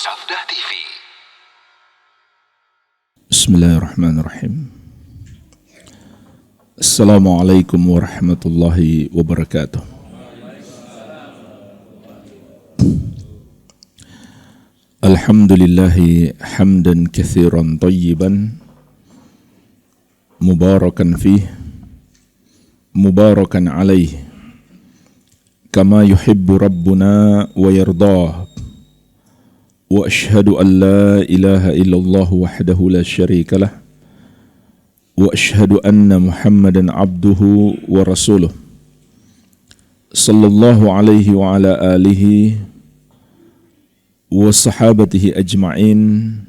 Sabda TV. Bismillahirrahmanirrahim. Assalamualaikum warahmatullahi wabarakatuh. Alhamdulillahi hamdan katsiran tayyiban mubarakan fih mubarakan alaih kama yuhibbu rabbuna wa yardah. Wa ashhadu an la ilaha illallah wahdahu la syarika lah wa ashhadu anna Muhammadan abduhu wa rasuluh sallallahu alaihi wa ala alihi wa sahabatihi ajma'in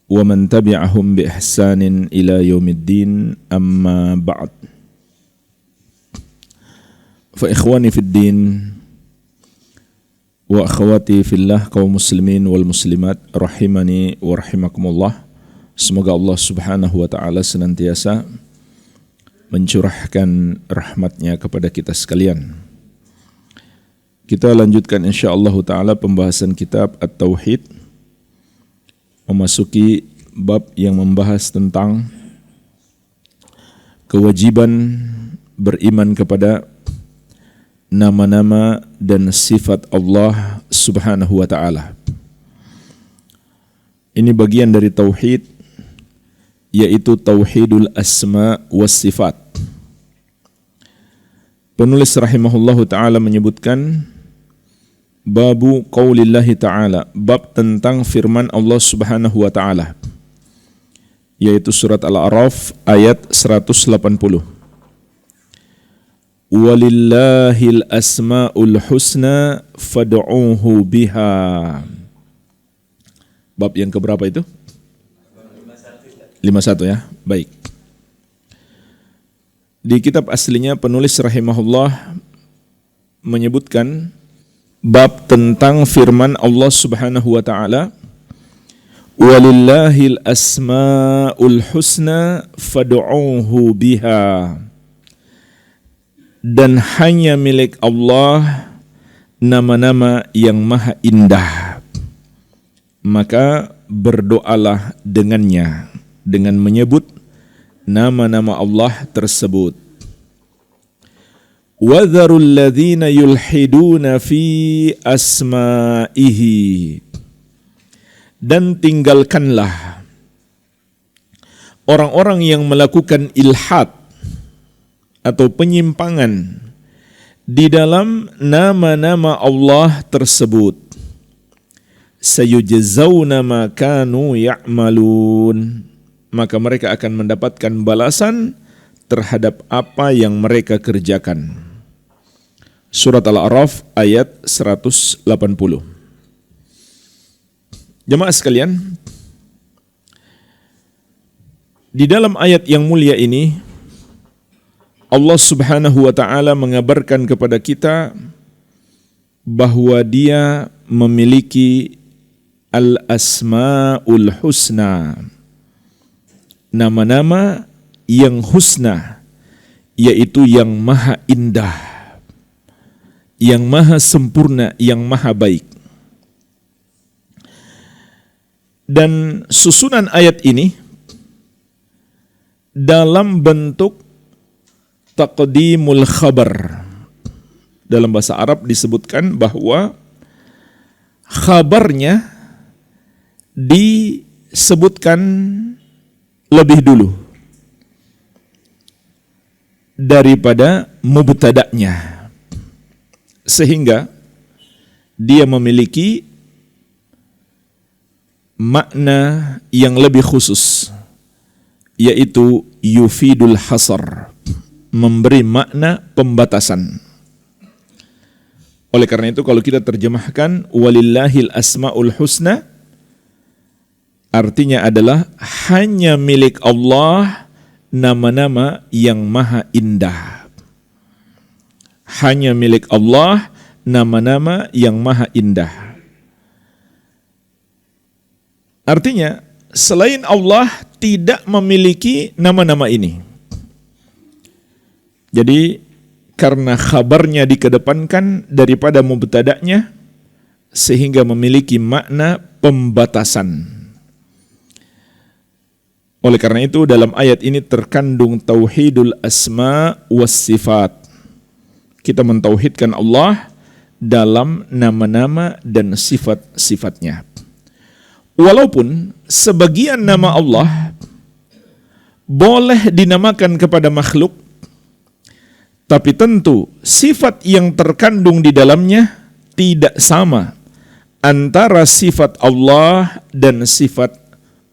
wa man tabi'ahum bi ihsanin ila yaumiddin, amma ba'd. Fa ikhwani fid din wa akhwati fillah, kaum muslimin wal muslimat rahimani wa rahimakumullah. Semoga Allah Subhanahu wa taala senantiasa mencurahkan rahmatnya kepada kita sekalian. Kita lanjutkan insyaallah taala pembahasan kitab At-Tauhid, memasuki bab yang membahas tentang kewajiban beriman kepada nama-nama dan sifat Allah Subhanahu wa ta'ala. Ini bagian dari tauhid, yaitu tauhidul asma was sifat. Penulis rahimahullahu ta'ala menyebutkan babu qaulillahi ta'ala, bab tentang firman Allah Subhanahu wa ta'ala, yaitu surat Al-A'raf ayat 180. Walillahil asma'ul husna fad'uuhu biha. Bab yang keberapa itu? 51 ya. Baik. Di kitab aslinya penulis rahimahullah menyebutkan bab tentang firman Allah Subhanahu wa taala, walillahil asma'ul husna fad'uuhu biha. Dan hanya milik Allah nama-nama yang maha indah, maka berdoalah dengannya, dengan menyebut nama-nama Allah tersebut. وَذَرُوا الَّذِينَ يُلْحِدُونَ فِي أَسْمَائِهِ. Dan tinggalkanlah orang-orang yang melakukan ilhad atau penyimpangan di dalam nama-nama Allah tersebut. Sayujzauna ma kanu ya'malun. Maka mereka akan mendapatkan balasan terhadap apa yang mereka kerjakan. Surat Al-A'raf ayat 180. Jemaah sekalian, di dalam ayat yang mulia ini Allah Subhanahu wa ta'ala mengabarkan kepada kita bahwa Dia memiliki al-asma'ul husna, nama-nama yang husna, yaitu yang maha indah, yang maha sempurna, yang maha baik. Dan susunan ayat ini dalam bentuk taqdimul khabar. Dalam bahasa Arab disebutkan bahwa khabarnya disebutkan lebih dulu daripada mubtada'nya, sehingga dia memiliki makna yang lebih khusus, yaitu yufidul hasar, memberi makna pembatasan. Oleh karena itu kalau kita terjemahkan walillahil asma'ul husna, artinya adalah hanya milik Allah nama-nama yang maha indah. Hanya milik Allah nama-nama yang maha indah. Artinya selain Allah tidak memiliki nama-nama ini. Jadi karena khabarnya dikedepankan daripada mubtada'nya, sehingga memiliki makna pembatasan. Oleh karena itu dalam ayat ini terkandung tauhidul asma was sifat. Kita mentauhidkan Allah dalam nama-nama dan sifat-sifatnya. Walaupun sebagian nama Allah boleh dinamakan kepada makhluk, tapi tentu sifat yang terkandung di dalamnya tidak sama antara sifat Allah dan sifat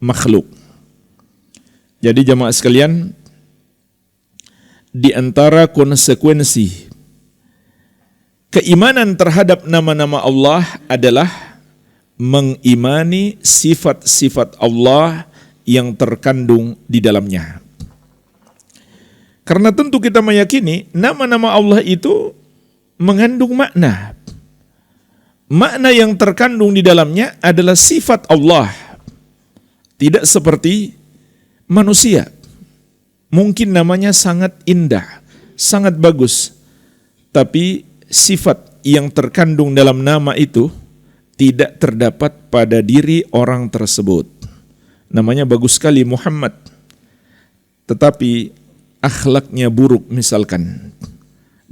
makhluk. Jadi jamaah sekalian, di antara konsekuensi keimanan terhadap nama-nama Allah adalah mengimani sifat-sifat Allah yang terkandung di dalamnya. Karena tentu kita meyakini nama-nama Allah itu mengandung makna. Makna yang terkandung di dalamnya adalah sifat Allah. Tidak seperti manusia. Mungkin namanya sangat indah, sangat bagus, tapi sifat yang terkandung dalam nama itu tidak terdapat pada diri orang tersebut. Namanya bagus sekali Muhammad, tetapi akhlaknya buruk misalkan.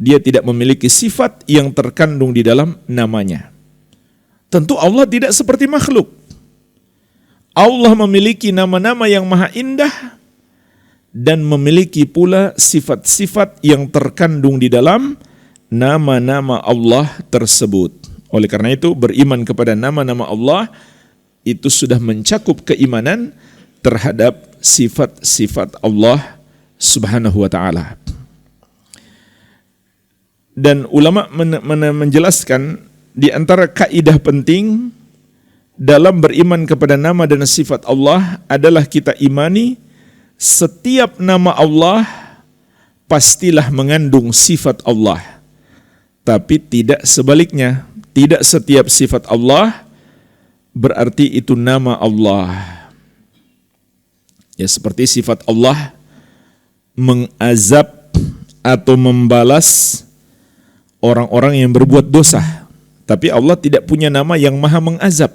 Dia tidak memiliki sifat yang terkandung di dalam namanya. Tentu Allah tidak seperti makhluk. Allah memiliki nama-nama yang maha indah dan memiliki pula sifat-sifat yang terkandung di dalam nama-nama Allah tersebut. Oleh karena itu beriman kepada nama-nama Allah itu sudah mencakup keimanan terhadap sifat-sifat Allah Subhanahu wa ta'ala. Dan ulama menjelaskan di antara kaidah penting dalam beriman kepada nama dan sifat Allah adalah kita imani setiap nama Allah pastilah mengandung sifat Allah. Tapi tidak sebaliknya, tidak setiap sifat Allah berarti itu nama Allah. Ya, seperti sifat Allah mengazab atau membalas orang-orang yang berbuat dosa. Tapi Allah tidak punya nama yang maha mengazab.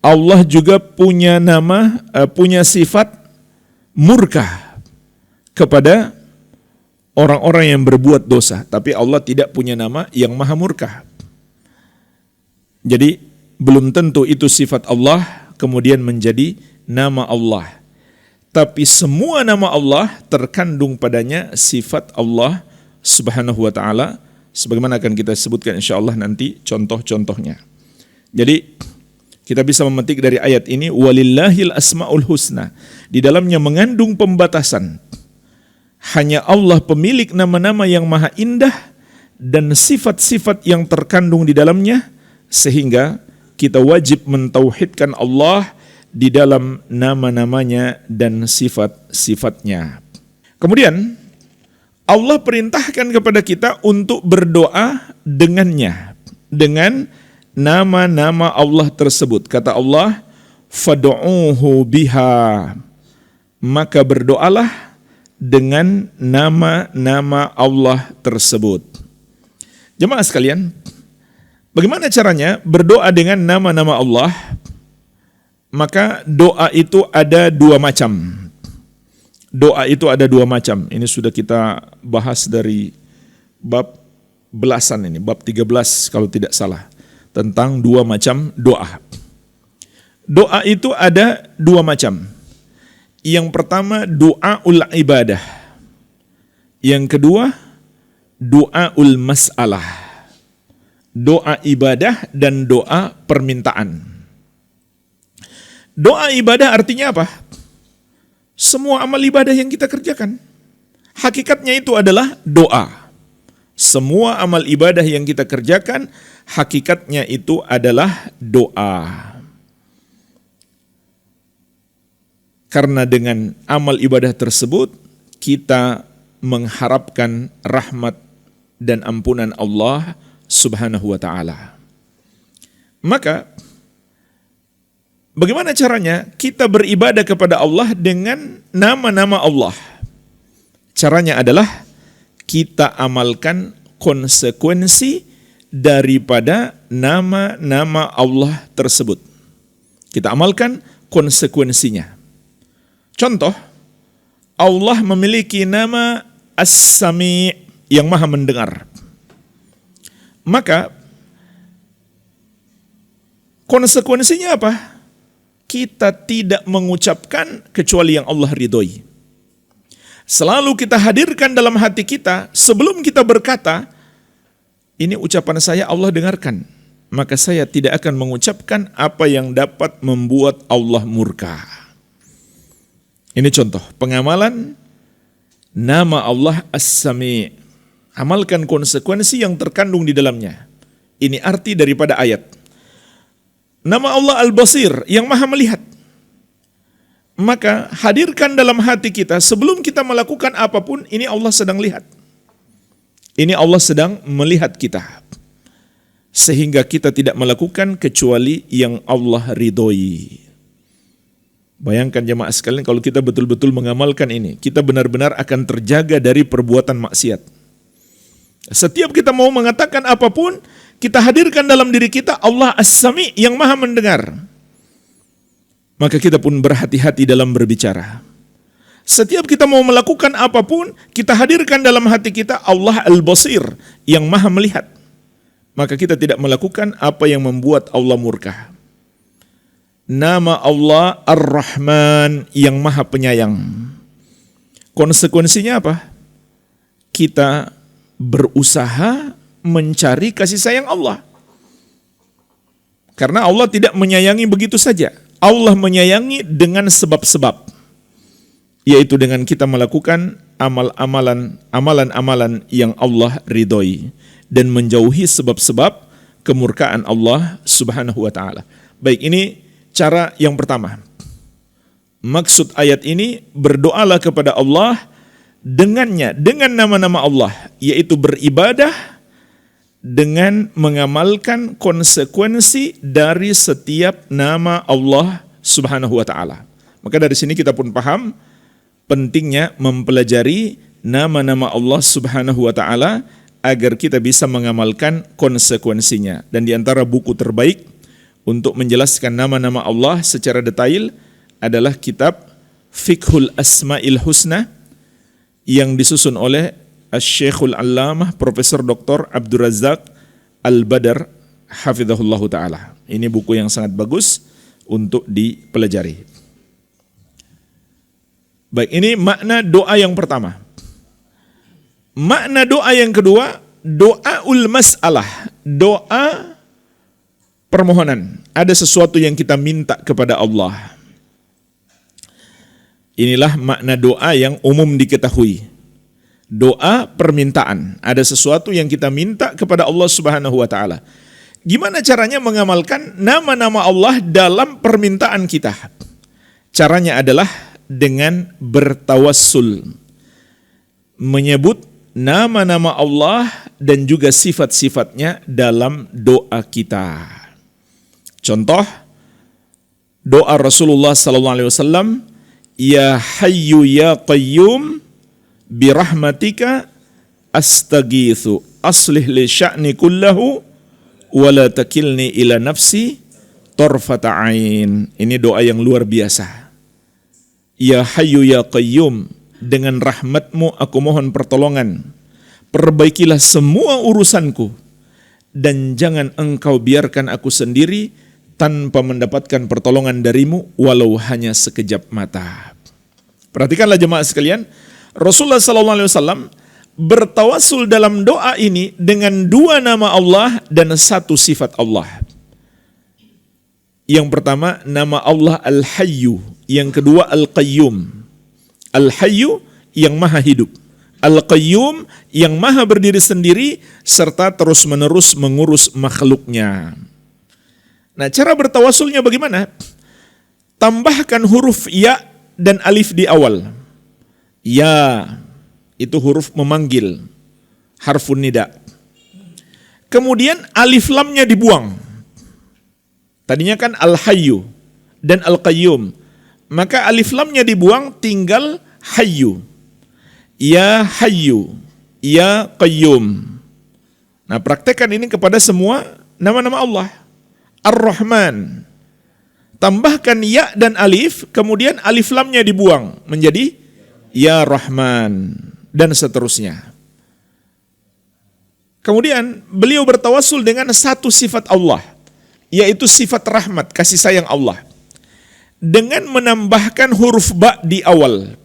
Allah juga punya nama, punya sifat murka kepada orang-orang yang berbuat dosa. Tapi Allah tidak punya nama yang maha murka. Jadi belum tentu itu sifat Allah kemudian menjadi nama Allah. Tapi semua nama Allah terkandung padanya sifat Allah Subhanahu wa ta'ala. Sebagaimana akan kita sebutkan insyaallah nanti contoh-contohnya. Jadi kita bisa memetik dari ayat ini walillahil asmaul husna. Di dalamnya mengandung pembatasan. Hanya Allah pemilik nama-nama yang maha indah dan sifat-sifat yang terkandung di dalamnya, sehingga kita wajib mentauhidkan Allah di dalam nama-namanya dan sifat-sifatnya. Kemudian Allah perintahkan kepada kita untuk berdoa dengannya, dengan nama-nama Allah tersebut. Kata Allah, fad'uuhu biha, maka berdoalah dengan nama-nama Allah tersebut. Jemaah sekalian, bagaimana caranya berdoa dengan nama-nama Allah? Maka doa itu ada dua macam. Doa itu ada dua macam. Ini sudah kita bahas dari bab belasan ini, bab 13 kalau tidak salah. Tentang dua macam doa. Doa itu ada dua macam. Yang pertama doaul ibadah. Yang kedua doaul mas'alah. Doa ibadah dan doa permintaan. Doa ibadah artinya apa? Semua amal ibadah yang kita kerjakan, hakikatnya itu adalah doa. Semua amal ibadah yang kita kerjakan, hakikatnya itu adalah doa. Karena dengan amal ibadah tersebut, kita mengharapkan rahmat dan ampunan Allah Subhanahu wa ta'ala. Maka, bagaimana caranya kita beribadah kepada Allah dengan nama-nama Allah? Caranya adalah kita amalkan konsekuensi daripada nama-nama Allah tersebut. Kita amalkan konsekuensinya. Contoh, Allah memiliki nama As-Sami' yang maha mendengar. Maka konsekuensinya apa? Kita tidak mengucapkan kecuali yang Allah ridhoi. Selalu kita hadirkan dalam hati kita, sebelum kita berkata, ini ucapan saya Allah dengarkan, maka saya tidak akan mengucapkan apa yang dapat membuat Allah murka. Ini contoh pengamalan nama Allah As-Sami'. Amalkan konsekuensi yang terkandung di dalamnya. Ini arti daripada ayat. Nama Allah Al-Basir, yang maha melihat. Maka hadirkan dalam hati kita, sebelum kita melakukan apapun, ini Allah sedang lihat. Ini Allah sedang melihat kita. Sehingga kita tidak melakukan kecuali yang Allah ridhoi. Bayangkan jemaah sekalian, kalau kita betul-betul mengamalkan ini, kita benar-benar akan terjaga dari perbuatan maksiat. Setiap kita mau mengatakan apapun, kita hadirkan dalam diri kita Allah As-Sami' yang maha mendengar. Maka kita pun berhati-hati dalam berbicara. Setiap kita mau melakukan apapun, kita hadirkan dalam hati kita Allah Al-Basir yang maha melihat. Maka kita tidak melakukan apa yang membuat Allah murka. Nama Allah Ar-Rahman yang maha penyayang. Konsekuensinya apa? Kita berusaha mencari kasih sayang Allah. Karena Allah tidak menyayangi begitu saja. Allah menyayangi dengan sebab-sebab. Yaitu dengan kita melakukan amalan-amalan yang Allah ridhoi. Dan menjauhi sebab-sebab kemurkaan Allah subhanahu wa ta'ala. Baik, ini cara yang pertama. Maksud ayat ini, berdoalah kepada Allah dengannya, dengan nama-nama Allah, yaitu beribadah dengan mengamalkan konsekuensi dari setiap nama Allah subhanahu wa ta'ala. Maka dari sini kita pun paham pentingnya mempelajari nama-nama Allah subhanahu wa ta'ala agar kita bisa mengamalkan konsekuensinya. Dan di antara buku terbaik untuk menjelaskan nama-nama Allah secara detail adalah kitab Fiqhul Asma'il Husna yang disusun oleh Asy-Syekhul Allamah Profesor Dr. Abdul Razak Al-Badar hafizahullahu taala. Ini buku yang sangat bagus untuk dipelajari. Baik, ini makna doa yang pertama. Makna doa yang kedua, doaul mas'alah, doa permohonan. Ada sesuatu yang kita minta kepada Allah. Inilah makna doa yang umum diketahui. Doa permintaan. Ada sesuatu yang kita minta kepada Allah subhanahu wa ta'ala. Gimana caranya mengamalkan nama-nama Allah dalam permintaan kita? Caranya adalah dengan bertawassul. Menyebut nama-nama Allah dan juga sifat-sifatnya dalam doa kita. Contoh, doa Rasulullah SAW, Ya Hayyu Ya Qayyum birahmatika astaghitsu aslih li sya'ni kullahu wa la takilni ila nafsi tarfata ain. Ini doa yang luar biasa. Ya Hayyu Ya Qayyum, dengan rahmatmu aku mohon pertolongan. Perbaikilah semua urusanku dan jangan engkau biarkan aku sendiri tanpa mendapatkan pertolongan darimu walau hanya sekejap mata. Perhatikanlah jemaah sekalian, Rasulullah SAW bertawassul dalam doa ini dengan dua nama Allah dan satu sifat Allah. Yang pertama nama Allah Al-Hayyu, yang kedua Al-Qayyum. Al-Hayyu yang maha hidup, Al-Qayyum yang maha berdiri sendiri serta terus-menerus mengurus makhluknya. Nah, cara bertawassulnya bagaimana? Tambahkan huruf ya dan alif di awal. Ya, itu huruf memanggil, harfun nida. Kemudian alif lamnya dibuang. Tadinya kan Al-Hayyu dan Al-Qayyum. Maka alif lamnya dibuang, tinggal Hayyu. Ya Hayyu, Ya Qayyum. Nah, praktekkan ini kepada semua nama-nama Allah. Ar-Rahman. Tambahkan ya dan alif, kemudian alif lamnya dibuang menjadi ya Rahman dan seterusnya. Kemudian beliau bertawassul dengan satu sifat Allah, yaitu sifat rahmat, kasih sayang Allah, dengan menambahkan huruf ba di awal.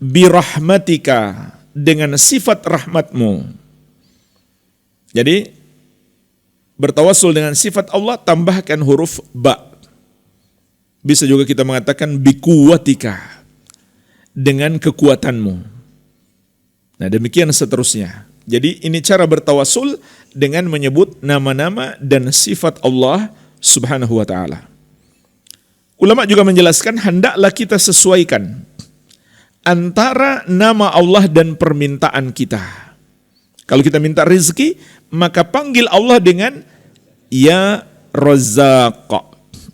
Birahmatika, dengan sifat rahmatmu. Jadi bertawassul dengan sifat Allah, tambahkan huruf ba. Bisa juga kita mengatakan bikuwatika, dengan kekuatanmu. Nah, demikian seterusnya. Jadi ini cara bertawassul dengan menyebut nama-nama dan sifat Allah Subhanahu wa ta'ala. Ulama juga menjelaskan hendaklah kita sesuaikan antara nama Allah dan permintaan kita. Kalau kita minta rezeki, maka panggil Allah dengan ya Razzaq.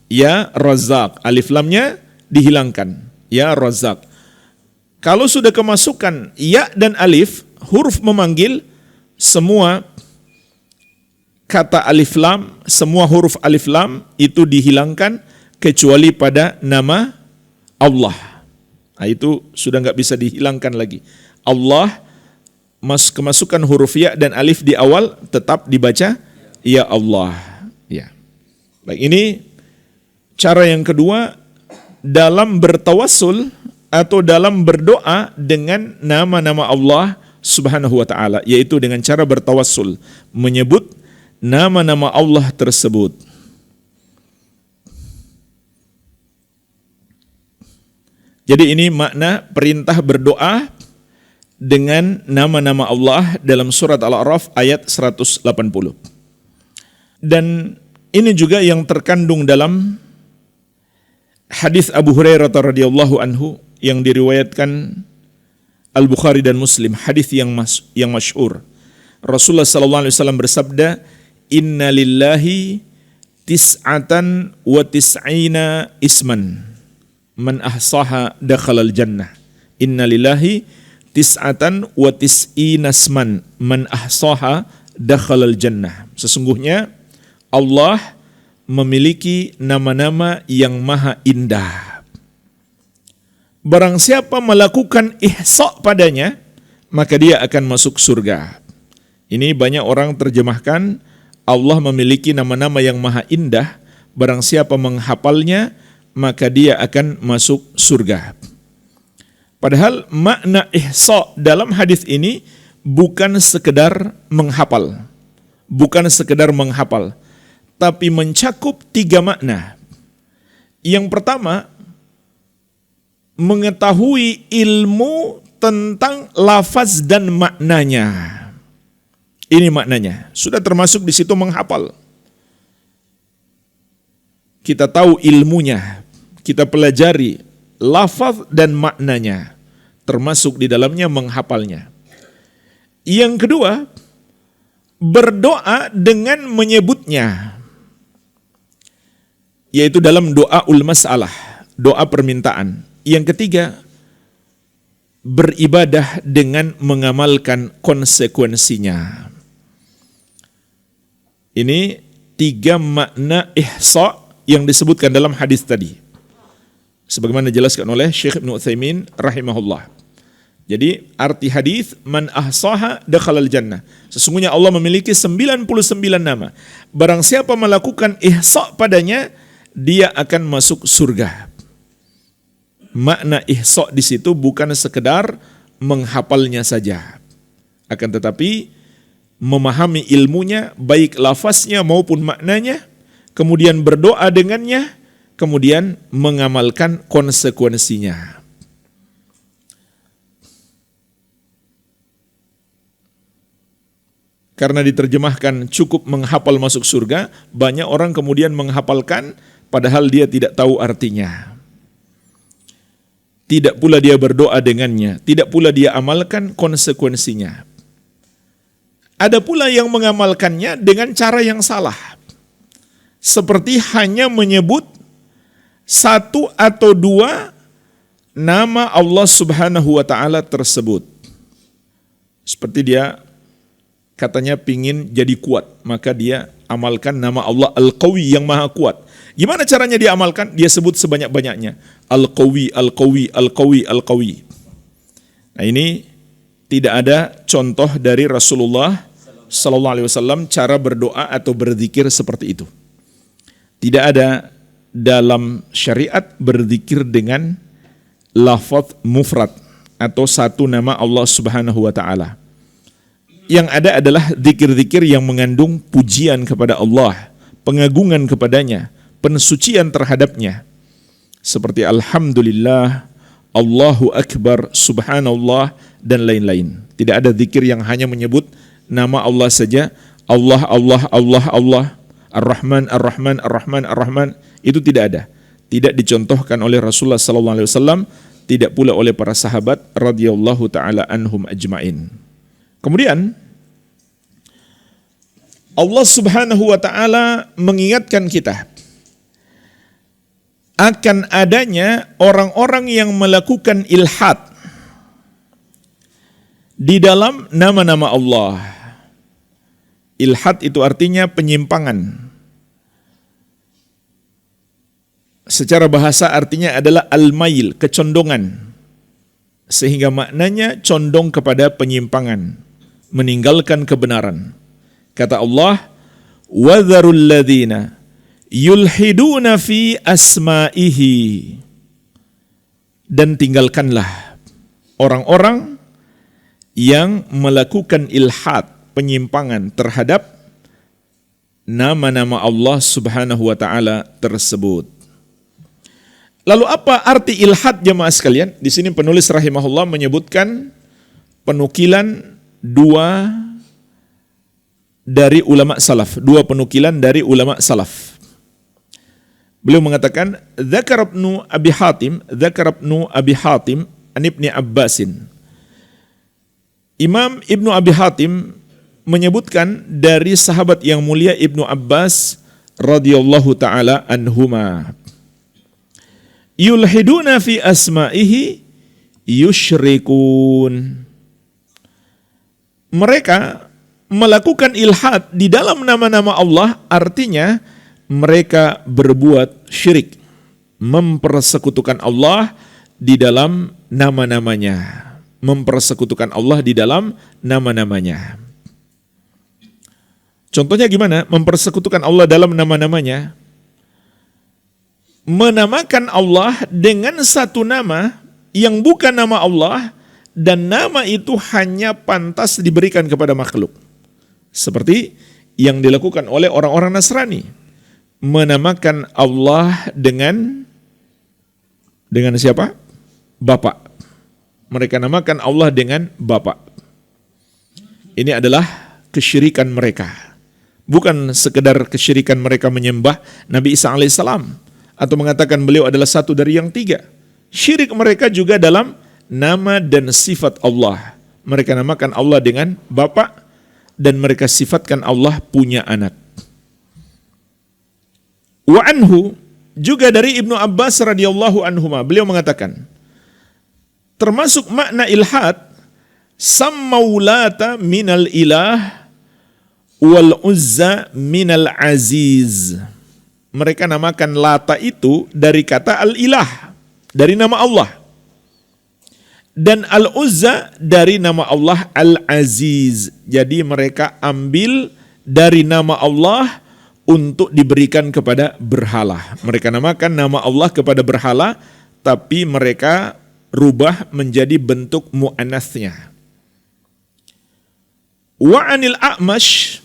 Ya Razzaq, alif lamnya dihilangkan. Ya Razzaq. Kalau sudah kemasukan ya dan alif, huruf memanggil, semua kata alif lam, semua huruf alif lam itu dihilangkan kecuali pada nama Allah. Nah, itu sudah nggak bisa dihilangkan lagi. Allah, kemasukan huruf ya dan alif di awal tetap dibaca ya Allah. Ya. Baik, ini cara yang kedua dalam bertawassul atau dalam berdoa dengan nama-nama Allah Subhanahu wa ta'ala, yaitu dengan cara bertawassul, menyebut nama-nama Allah tersebut. Jadi ini makna perintah berdoa dengan nama-nama Allah dalam surat Al-A'raf ayat 180. Dan ini juga yang terkandung dalam hadis Abu Hurairah radhiyallahu anhu yang diriwayatkan Al-Bukhari dan Muslim, hadis yang masyhur. Rasulullah sallallahu alaihi wasallam bersabda, "Inna lillahi tis'atan wa tis'ina isman. Man ahsaha dakhalal jannah." Inna lillahi tis'atan wa tis'ina isman. Man ahsaha dakhalal jannah. Sesungguhnya Allah memiliki nama-nama yang maha indah. Barang siapa melakukan ihsa padanya, maka dia akan masuk surga. Ini banyak orang terjemahkan, Allah memiliki nama-nama yang maha indah, barang siapa menghafalnya, maka dia akan masuk surga. Padahal makna ihsa dalam hadis ini bukan sekedar menghafal, tapi mencakup 3 makna. Yang pertama, mengetahui ilmu tentang lafaz dan maknanya. Ini maknanya. Sudah termasuk di situ menghafal. Kita tahu ilmunya, kita pelajari lafaz dan maknanya, termasuk di dalamnya menghafalnya. Yang kedua, berdoa dengan menyebutnya, yaitu dalam doaul masalah, doa permintaan. Yang ketiga, beribadah dengan mengamalkan konsekuensinya. Ini 3 makna ihsa yang disebutkan dalam hadis tadi, sebagaimana dijelaskan oleh Syekh Ibnu Utsaimin rahimahullah. Jadi arti hadis, man ahsaha dakhalal jannah. Sesungguhnya Allah memiliki 99 nama. Barang siapa melakukan ihsa padanya, dia akan masuk surga. Makna ihsa di situ bukan sekedar menghafalnya saja, akan tetapi memahami ilmunya, baik lafaznya maupun maknanya, kemudian berdoa dengannya, kemudian mengamalkan konsekuensinya. Karena diterjemahkan cukup menghafal masuk surga, banyak orang kemudian menghafalkan padahal dia tidak tahu artinya. Tidak pula dia berdoa dengannya, tidak pula dia amalkan konsekuensinya. Ada pula yang mengamalkannya dengan cara yang salah, seperti hanya menyebut 1 atau 2 nama Allah Subhanahu wa ta'ala tersebut. Seperti dia katanya pingin jadi kuat, maka dia amalkan nama Allah Al-Qawi yang maha kuat. Gimana caranya dia amalkan? Dia sebut sebanyak-banyaknya. Al-Qawi, Al-Qawi, Al-Qawi, Al-Qawi. Nah ini tidak ada contoh dari Rasulullah Sallallahu Alaihi Wasallam cara berdoa atau berzikir seperti itu. Tidak ada dalam syariat berzikir dengan lafaz mufrad atau satu nama Allah Subhanahu wa taala. Yang ada adalah zikir-zikir yang mengandung pujian kepada Allah, pengagungan kepadanya, pensucian terhadapnya. Seperti alhamdulillah, Allahu akbar, subhanallah dan lain-lain. Tidak ada zikir yang hanya menyebut nama Allah saja, Allah, Allah, Allah, Allah, Ar-Rahman, Ar-Rahman, Ar-Rahman, Ar-Rahman, itu tidak ada. Tidak dicontohkan oleh Rasulullah sallallahu alaihi wasallam, tidak pula oleh para sahabat radhiyallahu taala anhum ajmain. Kemudian Allah Subhanahu wa taala mengingatkan kita akan adanya orang-orang yang melakukan ilhad di dalam nama-nama Allah. Ilhad itu artinya penyimpangan. Secara bahasa artinya adalah al-mail, kecondongan. Sehingga maknanya condong kepada penyimpangan, meninggalkan kebenaran. Kata Allah, وَذَرُوا الَّذِينَ يُلْحِدُونَ فِي أَسْمَائِهِ. Dan tinggalkanlah orang-orang yang melakukan ilhad, penyimpangan terhadap nama-nama Allah Subhanahu wa taala tersebut. Lalu apa arti ilhad jemaah sekalian? Di sini penulis rahimahullah menyebutkan penukilan dua penukilan dari ulama salaf. Beliau mengatakan, Dzakar Ibnu Abi Hatim an Ibni Abbasin. Imam Ibnu Abi Hatim menyebutkan dari sahabat yang mulia Ibnu Abbas radhiyallahu taala anhuma. Yulhiduna fi asma'ihi yusyrikun. Mereka melakukan ilhad di dalam nama-nama Allah, artinya mereka berbuat syirik, mempersekutukan Allah di dalam nama-namanya. Mempersekutukan Allah di dalam nama-namanya. Contohnya gimana? Mempersekutukan Allah dalam nama-namanya. Menamakan Allah dengan satu nama yang bukan nama Allah, dan nama itu hanya pantas diberikan kepada makhluk. Seperti yang dilakukan oleh orang-orang Nasrani. Menamakan Allah dengan siapa? Bapak. Mereka namakan Allah dengan Bapak. Ini adalah kesyirikan mereka. Bukan sekedar kesyirikan mereka menyembah Nabi Isa alaihissalam atau mengatakan beliau adalah satu dari yang tiga. Syirik mereka juga dalam nama dan sifat Allah. Mereka namakan Allah dengan Bapa dan mereka sifatkan Allah punya anak. Wa anhu, juga dari Ibnu Abbas radhiyallahu anhuma, beliau mengatakan, termasuk makna ilhad, sammaulata minal ilah wal uzza minal aziz. Mereka namakan Lata itu dari kata al-ilah, dari nama Allah. Dan al-uzza dari nama Allah al-aziz. Jadi mereka ambil dari nama Allah untuk diberikan kepada berhala. Mereka namakan nama Allah kepada berhala, tapi mereka rubah menjadi bentuk mu'annatsnya. Wa anil A'mash,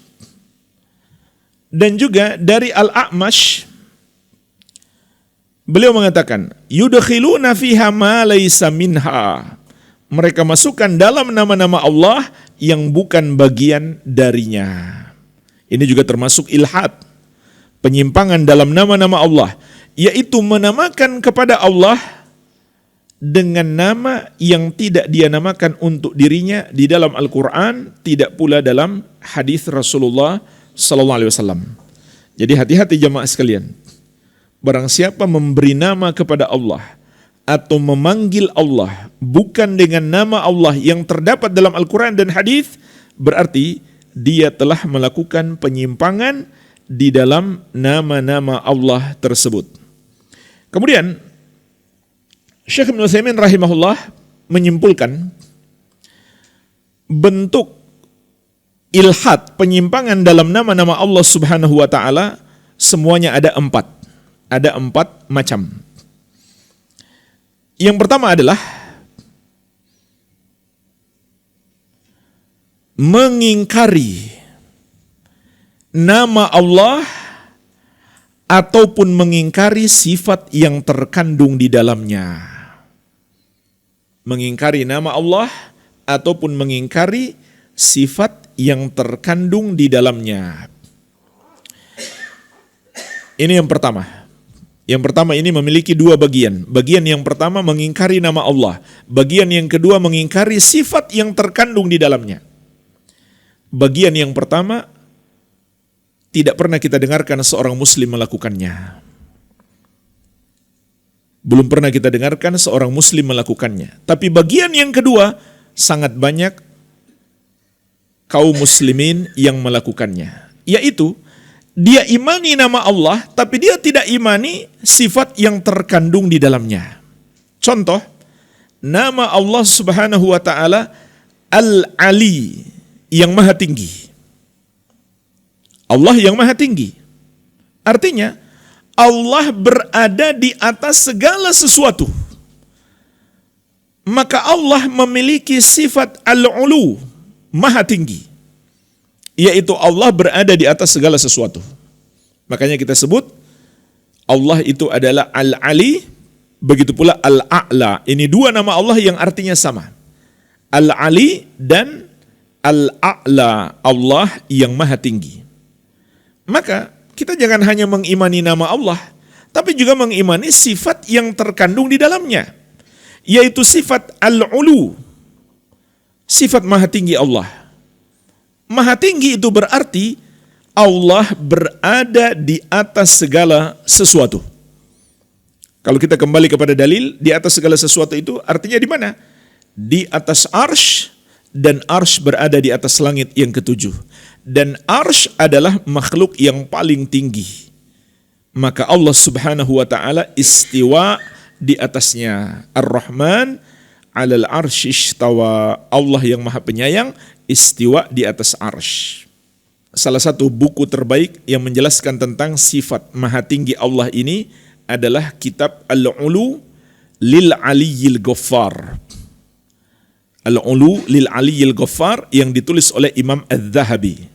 dan juga dari Al-A'mash, beliau mengatakan, yudkhiluna fiha ma laysa minha. Mereka masukkan dalam nama-nama Allah yang bukan bagian darinya. Ini juga termasuk ilhad, penyimpangan dalam nama-nama Allah, yaitu menamakan kepada Allah dengan nama yang tidak dia namakan untuk dirinya di dalam Al-Quran, tidak pula dalam hadis Rasulullah sallallahu alaihi wasallam. Jadi hati-hati jemaah sekalian. Barang siapa memberi nama kepada Allah atau memanggil Allah bukan dengan nama Allah yang terdapat dalam Al-Quran dan hadis, berarti dia telah melakukan penyimpangan di dalam nama-nama Allah tersebut. Kemudian Syekh Ibnu Utsaimin rahimahullah menyimpulkan bentuk ilhad, penyimpangan dalam nama-nama Allah Subhanahu wa taala semuanya ada 4. Ada 4 macam. Yang pertama adalah mengingkari nama Allah ataupun mengingkari sifat yang terkandung di dalamnya. Mengingkari nama Allah ataupun mengingkari sifat yang terkandung di dalamnya. Ini yang pertama. Yang pertama ini memiliki 2 bagian. Bagian yang pertama mengingkari nama Allah. Bagian yang kedua mengingkari sifat yang terkandung di dalamnya. Bagian yang pertama tidak pernah kita dengarkan seorang muslim melakukannya. Belum pernah kita dengarkan seorang muslim melakukannya. Tapi bagian yang kedua sangat banyak kaum muslimin yang melakukannya. Yaitu dia imani nama Allah tapi dia tidak imani sifat yang terkandung di dalamnya. Contoh, nama Allah Subhanahu wa taala Al-Ali, yang maha tinggi. Allah yang maha tinggi. Artinya Allah berada di atas segala sesuatu. Maka Allah memiliki sifat al-ulu, maha tinggi. Yaitu Allah berada di atas segala sesuatu. Makanya kita sebut Allah itu adalah Al-Ali, begitu pula Al-A'la. Ini 2 nama Allah yang artinya sama. Al-Ali dan Al-A'la, Allah yang maha tinggi. Maka kita jangan hanya mengimani nama Allah, tapi juga mengimani sifat yang terkandung di dalamnya, yaitu sifat al-ulu, sifat maha tinggi Allah. Maha tinggi itu berarti Allah berada di atas segala sesuatu. Kalau kita kembali kepada dalil, di atas segala sesuatu itu artinya di mana? Di atas arsy, dan arsy berada di atas langit yang ketujuh. Dan arsy adalah makhluk yang paling tinggi. Maka Allah Subhanahu wa taala istiwa di atasnya. Ar-Rahman 'alal arsy istawa. Allah yang Maha Penyayang istiwa di atas arsy. Salah satu buku terbaik yang menjelaskan tentang sifat maha tinggi Allah ini adalah kitab Al-Ulu lil Aliyyil Ghaffar. Al-Ulu lil Aliyyil Ghaffar yang ditulis oleh Imam Az-Zahabi.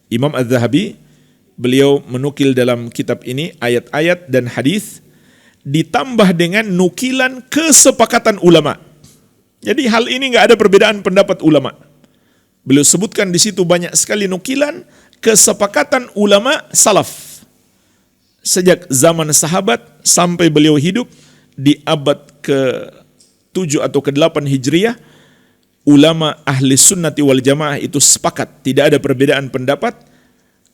Imam Az-Zahabi, beliau menukil dalam kitab ini ayat-ayat dan hadis ditambah dengan nukilan kesepakatan ulama. Jadi hal ini nggak ada perbedaan pendapat ulama. Beliau sebutkan di situ banyak sekali nukilan kesepakatan ulama salaf. Sejak zaman sahabat sampai beliau hidup di abad ke-7 atau ke-8 Hijriah, ulama ahli sunnati wal jamaah itu sepakat, tidak ada perbedaan pendapat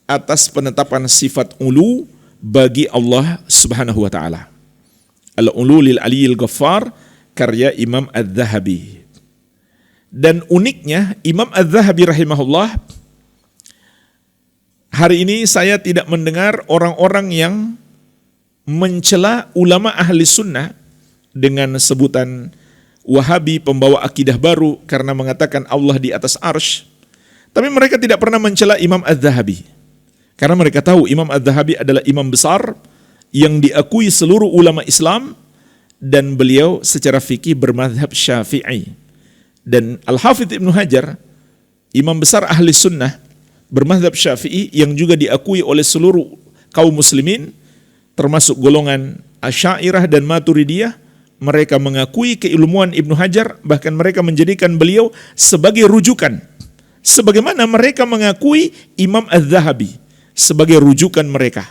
atas penetapan sifat ulu bagi Allah Subhanahu wa taala. Al-Ulu lil Aliyyil Ghaffar karya Imam Az-Zahabi. Dan uniknya Imam Az-Zahabi rahimahullah, hari ini saya tidak mendengar orang-orang yang mencela ulama ahli sunnah dengan sebutan Wahabi, pembawa akidah baru karena mengatakan Allah di atas arsy. Tapi mereka tidak pernah mencela Imam Az-Zahabi. Karena mereka tahu Imam Az-Zahabi adalah imam besar yang diakui seluruh ulama Islam, dan beliau secara fikih bermadzhab Syafi'i. Dan Al-Hafidz Ibnu Hajar, imam besar ahli sunnah bermadzhab Syafi'i yang juga diakui oleh seluruh kaum muslimin, termasuk golongan Asy'ariyah dan Maturidiyah. Mereka mengakui keilmuan Ibnu Hajar, bahkan mereka menjadikan beliau sebagai rujukan. Sebagaimana mereka mengakui Imam Az-Zahabi sebagai rujukan mereka.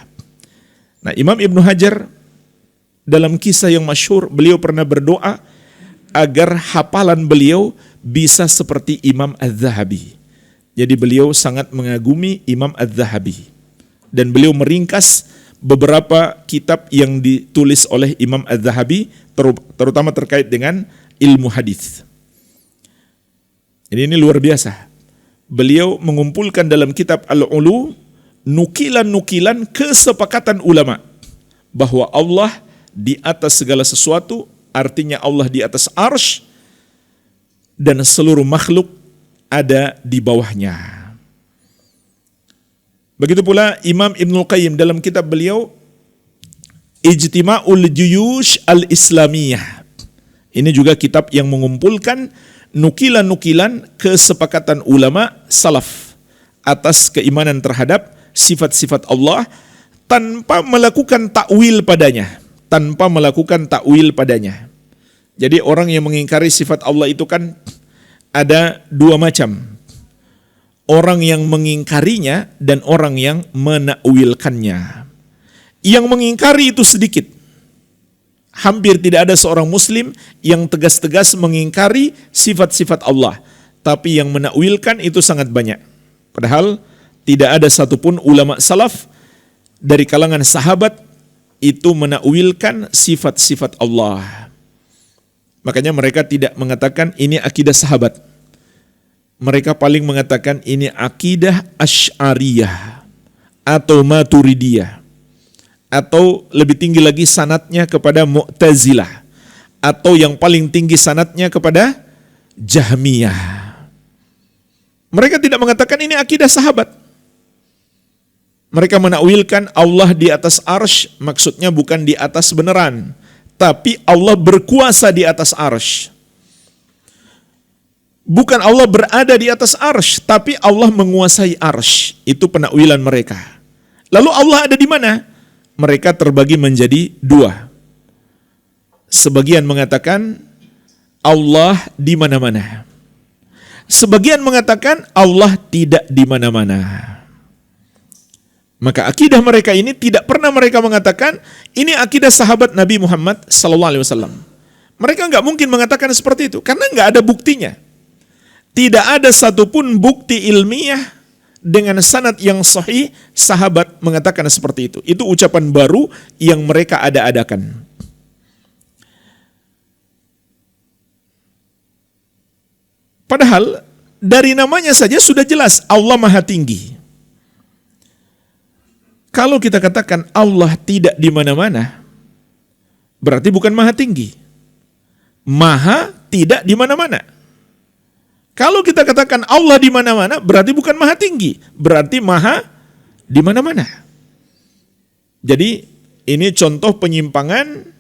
Nah, Imam Ibnu Hajar dalam kisah yang masyhur, beliau pernah berdoa agar hafalan beliau bisa seperti Imam Az-Zahabi. Jadi beliau sangat mengagumi Imam Az-Zahabi. Dan beliau meringkas beberapa kitab yang ditulis oleh Imam Az-Zahabi, terutama terkait dengan ilmu hadis. Ini luar biasa. beliau mengumpulkan dalam kitab Al-Ulu nukilan-nukilan kesepakatan ulama bahwa Allah di atas segala sesuatu, artinya Allah di atas arsy dan seluruh makhluk ada di bawahnya. Begitu pula Imam Ibnul Qayyim dalam kitab beliau Ijtima'ul Juyush Al-Islamiyah. Ini juga kitab yang mengumpulkan nukilan-nukilan kesepakatan ulama salaf atas keimanan terhadap sifat-sifat Allah tanpa melakukan takwil padanya. Tanpa melakukan takwil padanya. Jadi orang yang mengingkari sifat Allah itu kan ada dua macam. Orang yang mengingkarinya dan orang yang menakwilkannya. Yang mengingkari itu sedikit. Hampir tidak ada seorang muslim yang tegas-tegas mengingkari sifat-sifat Allah. Tapi yang menakwilkan itu sangat banyak. Padahal tidak ada satupun ulama salaf dari kalangan sahabat itu menakwilkan sifat-sifat Allah. Makanya mereka tidak mengatakan ini akidah sahabat. Mereka paling mengatakan ini akidah Asy'ariyah atau Maturidiyah. Atau lebih tinggi lagi sanadnya kepada Mu'tazilah. Atau yang paling tinggi sanadnya kepada Jahmiyah. Mereka tidak mengatakan ini akidah sahabat. Mereka menakwilkan Allah di atas arsy, maksudnya bukan di atas beneran, tapi Allah berkuasa di atas arsy. Bukan Allah berada di atas arsy, tapi Allah menguasai arsy. Itu penakwilan mereka. Lalu Allah ada di mana? Mereka terbagi menjadi dua. Sebagian mengatakan Allah di mana-mana. Sebagian mengatakan Allah tidak di mana-mana. Maka akidah mereka ini tidak pernah mereka mengatakan ini akidah sahabat Nabi Muhammad SAW. Mereka nggak mungkin mengatakan seperti itu karena nggak ada buktinya. Tidak ada satupun bukti ilmiah dengan sanad yang sahih sahabat mengatakan seperti itu. Itu ucapan baru yang mereka ada-adakan. Padahal dari namanya saja sudah jelas Allah Maha Tinggi. Kalau kita katakan Allah tidak di mana-mana, berarti bukan Maha Tinggi. Maha tidak di mana-mana. Kalau kita katakan Allah di mana-mana, berarti bukan Maha Tinggi, berarti Maha di mana-mana. Jadi ini contoh penyimpangan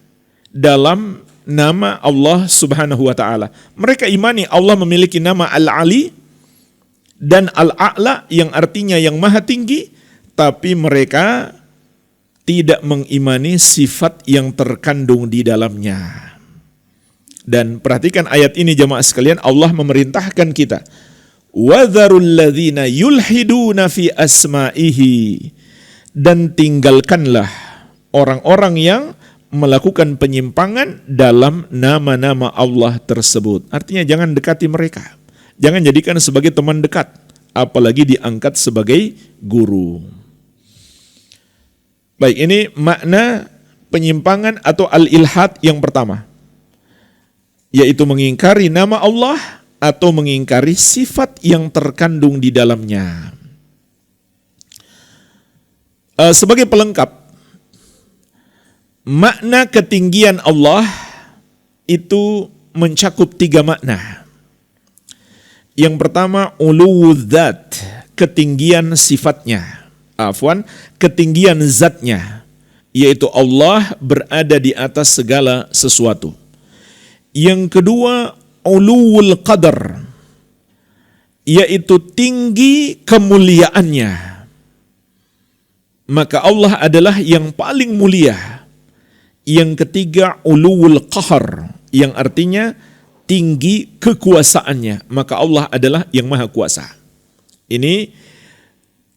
dalam nama Allah Subhanahu wa taala. Mereka imani Allah memiliki nama Al-Ali dan Al-A'la yang artinya yang Maha Tinggi, tapi mereka tidak mengimani sifat yang terkandung di dalamnya. Dan perhatikan ayat ini jemaah sekalian, Allah memerintahkan kita, وَذَرُوا الَّذِينَ يُلْحِدُونَ فِي أَسْمَائِهِ, dan tinggalkanlah orang-orang yang melakukan penyimpangan dalam nama-nama Allah tersebut. Artinya jangan dekati mereka. Jangan jadikan sebagai teman dekat, apalagi diangkat sebagai guru. Baik, ini makna penyimpangan atau al-ilhad yang pertama, yaitu mengingkari nama Allah atau mengingkari sifat yang terkandung di dalamnya. Sebagai pelengkap, makna ketinggian Allah itu mencakup 3 makna. Yang pertama, uluwudzat, ketinggian sifatnya. Ketinggian zatnya, yaitu Allah berada di atas segala sesuatu. Yang kedua, uluwul qadar, yaitu tinggi kemuliaannya. Maka Allah adalah yang paling mulia. Yang ketiga, uluwul qahar, yang artinya tinggi kekuasaannya. Maka Allah adalah yang maha kuasa. Ini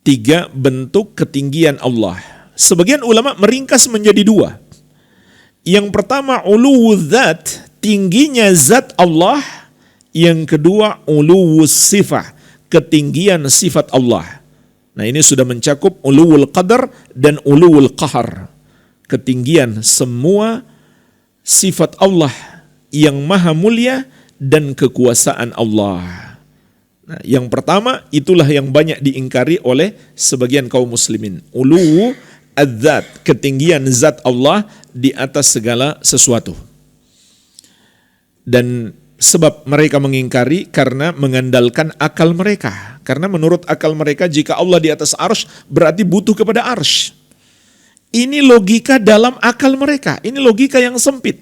3 bentuk ketinggian Allah. Sebagian ulama meringkas menjadi 2. Yang pertama, uluwudzat, tingginya zat Allah. Yang kedua, uluwus sifah, ketinggian sifat Allah. Nah, ini sudah mencakup uluwul qadar dan uluwul qahar, ketinggian semua sifat Allah yang maha mulia dan kekuasaan Allah. Nah, yang pertama itulah yang banyak diingkari oleh sebagian kaum muslimin. Ulu adzat, ketinggian zat Allah di atas segala sesuatu. Dan sebab mereka mengingkari karena mengandalkan akal mereka. Karena menurut akal mereka jika Allah di atas arsy berarti butuh kepada arsy. Ini logika dalam akal mereka. Ini logika yang sempit.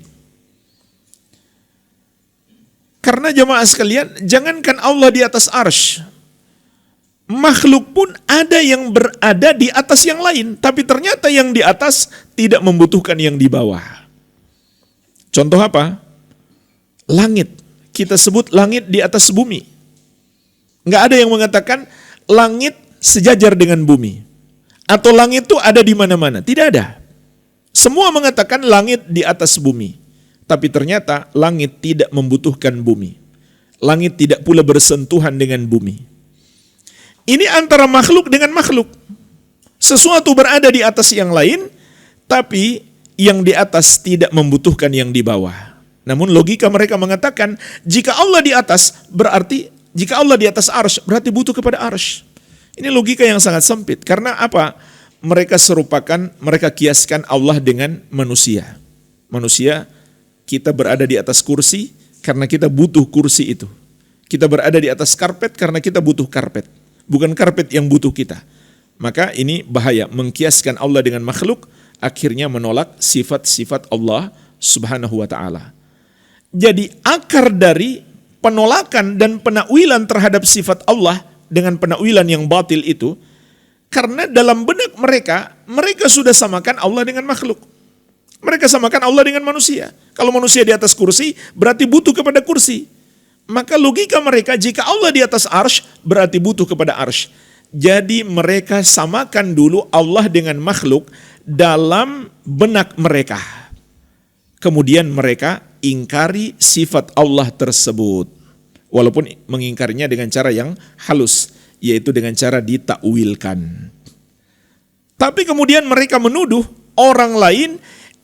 Karena jemaah sekalian, jangankan Allah di atas arsy, makhluk pun ada yang berada di atas yang lain, tapi ternyata yang di atas tidak membutuhkan yang di bawah. Contoh apa? Langit. Kita sebut langit di atas bumi. Nggak ada yang mengatakan langit sejajar dengan bumi. Atau langit itu ada di mana-mana. Tidak ada. Semua mengatakan langit di atas bumi. Tapi ternyata langit tidak membutuhkan bumi. Langit tidak pula bersentuhan dengan bumi. Ini antara makhluk dengan makhluk. Sesuatu berada di atas yang lain, tapi yang di atas tidak membutuhkan yang di bawah. Namun logika mereka mengatakan, jika Allah di atas, berarti, jika Allah di atas arsy, berarti butuh kepada arsy. Ini logika yang sangat sempit. Karena apa? Mereka serupakan, mereka kiaskan Allah dengan manusia. Manusia, kita berada di atas kursi karena kita butuh kursi itu. Kita berada di atas karpet karena kita butuh karpet. Bukan karpet yang butuh kita. Maka ini bahaya, mengkiaskan Allah dengan makhluk, akhirnya menolak sifat-sifat Allah subhanahu wa ta'ala. Jadi akar dari penolakan dan penakwilan terhadap sifat Allah dengan penakwilan yang batil itu, karena dalam benak mereka, mereka sudah samakan Allah dengan makhluk. Mereka samakan Allah dengan manusia. Kalau manusia di atas kursi, berarti butuh kepada kursi. Maka logika mereka, jika Allah di atas arsy, berarti butuh kepada arsy. Jadi mereka samakan dulu Allah dengan makhluk dalam benak mereka. Kemudian mereka ingkari sifat Allah tersebut. Walaupun mengingkarinya dengan cara yang halus, yaitu dengan cara ditakwilkan. Tapi kemudian mereka menuduh orang lain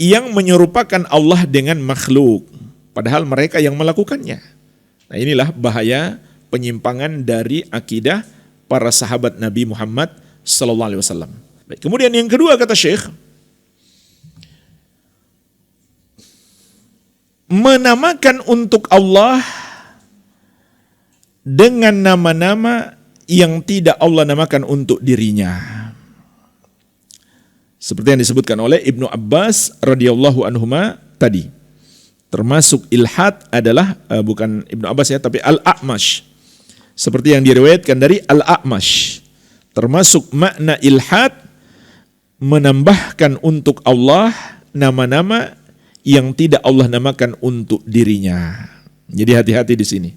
yang menyerupakan Allah dengan makhluk, padahal mereka yang melakukannya. Nah, inilah bahaya penyimpangan dari akidah para sahabat Nabi Muhammad sallallahu alaihi wasallam. Baik, kemudian yang kedua kata Syekh, menamakan untuk Allah dengan nama-nama yang tidak Allah namakan untuk dirinya. Seperti yang disebutkan oleh Ibnu Abbas radhiyallahu anhuma tadi. Termasuk ilhad adalah bukan Ibnu Abbas ya, tapi Al-A'mash. Seperti yang diriwayatkan dari Al-A'mash. Termasuk makna ilhad menambahkan untuk Allah nama-nama yang tidak Allah namakan untuk dirinya. Jadi hati-hati di sini.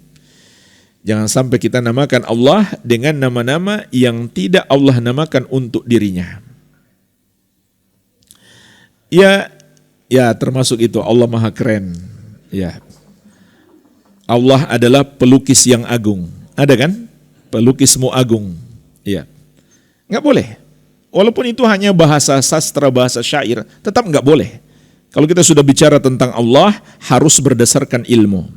Jangan sampai kita namakan Allah dengan nama-nama yang tidak Allah namakan untuk dirinya. Ya termasuk itu, Allah Maha Keren. Ya. Allah adalah pelukis yang agung. Ada kan? Pelukismu agung. Ya. Enggak boleh. Walaupun itu hanya bahasa sastra, bahasa syair, tetap enggak boleh. Kalau kita sudah bicara tentang Allah, harus berdasarkan ilmu.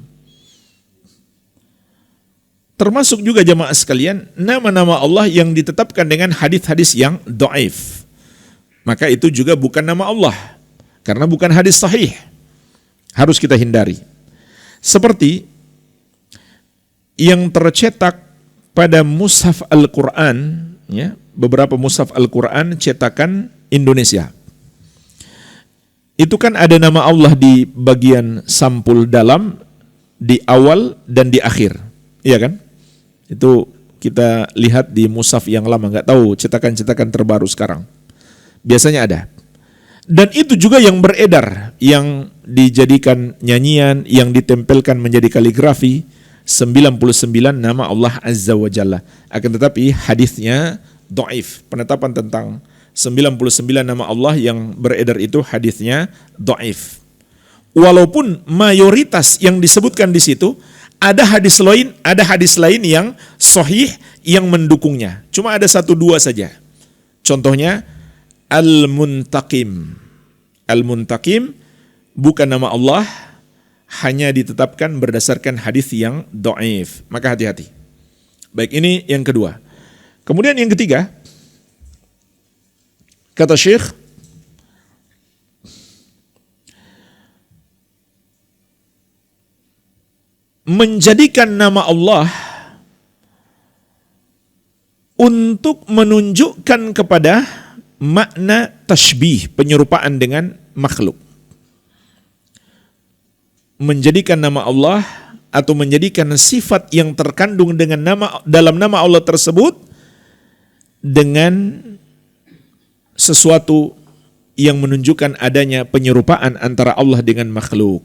Termasuk juga jemaah sekalian, nama-nama Allah yang ditetapkan dengan hadis-hadis yang dhaif. Maka itu juga bukan nama Allah. Karena bukan hadis sahih. Harus kita hindari. Seperti yang tercetak pada mushaf Al-Quran, ya, beberapa mushaf Al-Quran cetakan Indonesia. Itu kan ada nama Allah di bagian sampul dalam, di awal dan di akhir. Iya kan? Itu kita lihat di mushaf yang lama, nggak tahu cetakan-cetakan terbaru sekarang. Biasanya ada. Dan itu juga yang beredar, yang dijadikan nyanyian, yang ditempelkan menjadi kaligrafi, 99 nama Allah Azza wa Jalla. Akan tetapi hadisnya dhaif. Penetapan tentang 99 nama Allah yang beredar itu hadisnya dhaif. Walaupun mayoritas yang disebutkan di situ ada hadis lain yang sahih yang mendukungnya. Cuma ada 1-2 saja. Contohnya Al-Muntaqim. Al-Muntaqim bukan nama Allah, hanya ditetapkan berdasarkan hadis yang dhaif. Maka hati-hati. Baik, ini yang kedua. Kemudian yang ketiga, kata Syekh, menjadikan nama Allah untuk menunjukkan kepada makna tashbih, penyerupaan dengan makhluk. Menjadikan nama Allah atau menjadikan sifat yang terkandung dengan dalam nama Allah tersebut dengan sesuatu yang menunjukkan adanya penyerupaan antara Allah dengan makhluk.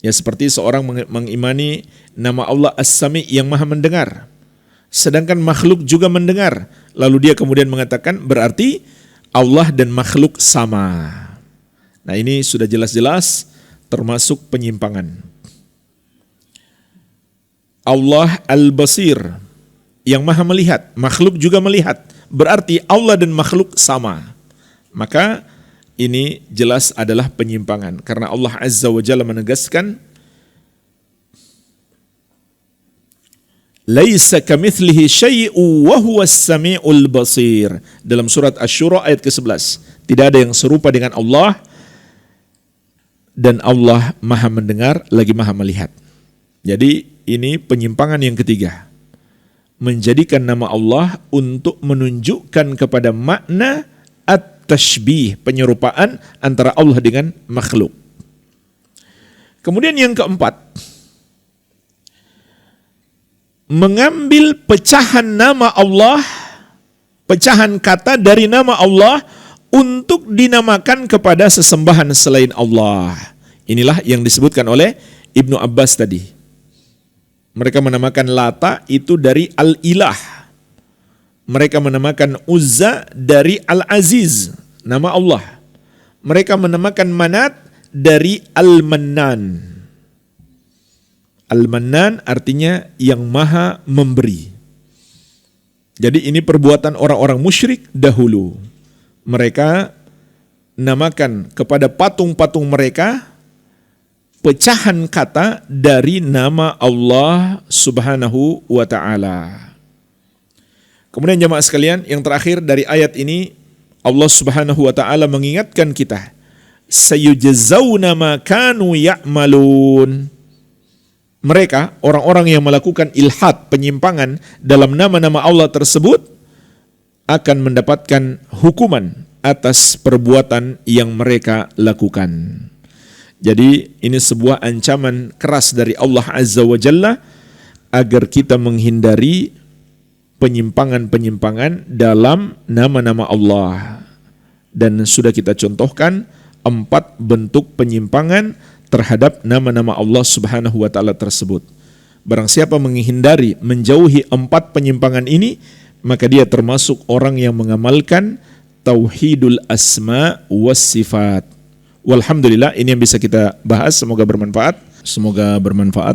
Ya, seperti seorang mengimani nama Allah As-Sami yang maha mendengar, sedangkan makhluk juga mendengar. Lalu dia kemudian mengatakan berarti Allah dan makhluk sama. Nah, ini sudah jelas-jelas termasuk penyimpangan. Allah Al-Basir yang maha melihat, makhluk juga melihat, berarti Allah dan makhluk sama. Maka ini jelas adalah penyimpangan, karena Allah Azza wa Jalla menegaskan laisa kamitslihi syai'un wa huwas samiul basir dalam surat Asy-Syura ayat ke-11. Tidak ada yang serupa dengan Allah dan Allah maha mendengar lagi maha melihat. Jadi ini penyimpangan yang ketiga, menjadikan nama Allah untuk menunjukkan kepada makna at-tashbih, penyerupaan antara Allah dengan makhluk. Kemudian yang keempat, mengambil pecahan nama Allah, pecahan kata dari nama Allah untuk dinamakan kepada sesembahan selain Allah. Inilah yang disebutkan oleh Ibnu Abbas tadi. Mereka menamakan Lata itu dari Al-Ilah. Mereka menamakan Uzza dari Al-Aziz, nama Allah. Mereka menamakan Manat dari Al-Mannan. Al-Mannan artinya yang maha memberi. Jadi ini perbuatan orang-orang musyrik dahulu. Mereka namakan kepada patung-patung mereka pecahan kata dari nama Allah Subhanahu wa ta'ala. Kemudian jemaah sekalian, yang terakhir dari ayat ini, Allah Subhanahu wa ta'ala mengingatkan kita, sayujazawna ma kanu ya'malun. Mereka, orang-orang yang melakukan ilhad, penyimpangan dalam nama-nama Allah tersebut, akan mendapatkan hukuman atas perbuatan yang mereka lakukan. Jadi ini sebuah ancaman keras dari Allah Azza wa Jalla agar kita menghindari penyimpangan-penyimpangan dalam nama-nama Allah. Dan sudah kita contohkan 4 bentuk penyimpangan terhadap nama-nama Allah Subhanahu wa ta'ala tersebut. Barang siapa menghindari, menjauhi 4 penyimpangan ini, maka dia termasuk orang yang mengamalkan tauhidul asma was sifat. Walhamdulillah, ini yang bisa kita bahas. Semoga bermanfaat.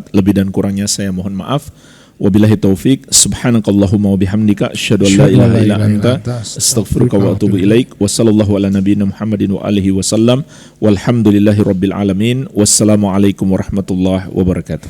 Lebih dan kurangnya saya mohon maaf. Wabillahi taufik. Subhanakallahumma wa bihamdika asyhadu an la ilaha illa anta astaghfiruka wa atubu ilaik. Wa sallallahu ala nabiyyina Muhammadin wa alihi wasallam. Walhamdulillahi rabbil alamin. Wassalamu alaikum warahmatullahi wabarakatuh.